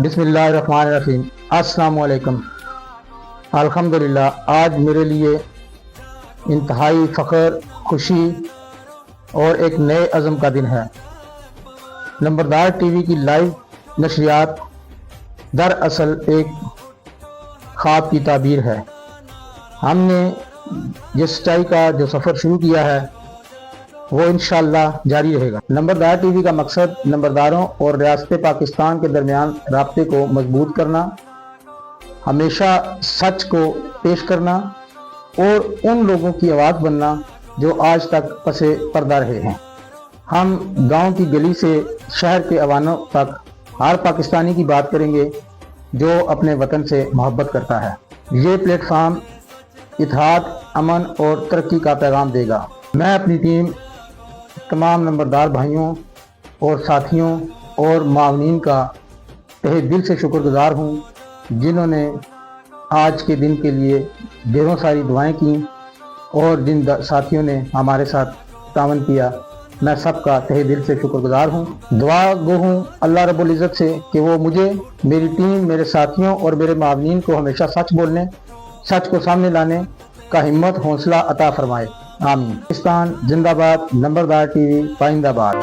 بسم اللہ الرحمن الرحیم۔ السلام علیکم۔ الحمدللہ آج میرے لیے انتہائی فخر، خوشی اور ایک نئے عزم کا دن ہے۔ نمبردار ٹی وی کی لائیو نشریات دراصل ایک خواب کی تعبیر ہے۔ ہم نے جس سچائی کا جو سفر شروع کیا ہے وہ انشاءاللہ جاری رہے گا۔ نمبردار ٹی وی کا مقصد نمبرداروں اور ریاست پاکستان کے درمیان رابطے کو مضبوط کرنا، ہمیشہ سچ کو پیش کرنا اور ان لوگوں کی آواز بننا جو آج تک پس پردہ رہے ہیں۔ ہم گاؤں کی گلی سے شہر کے ایوانوں تک ہر پاکستانی کی بات کریں گے جو اپنے وطن سے محبت کرتا ہے۔ یہ پلیٹ فارم اتحاد، امن اور ترقی کا پیغام دے گا۔ میں اپنی ٹیم، تمام نمبردار بھائیوں اور ساتھیوں اور معاونین کا تہہ دل سے شکر گزار ہوں جنہوں نے آج کے دن کے لیے ڈھیروں ساری دعائیں کیں اور جن ساتھیوں نے ہمارے ساتھ تعاون کیا، میں سب کا تہہ دل سے شکر گزار ہوں۔ دعا گو ہوں اللہ رب العزت سے کہ وہ مجھے، میری ٹیم، میرے ساتھیوں اور میرے معاونین کو ہمیشہ سچ بولنے، سچ کو سامنے لانے کا ہمت، حوصلہ عطا فرمائے۔ آمین۔ پاکستان زندہ باد، نمبردار ٹی وی پائندہ باد۔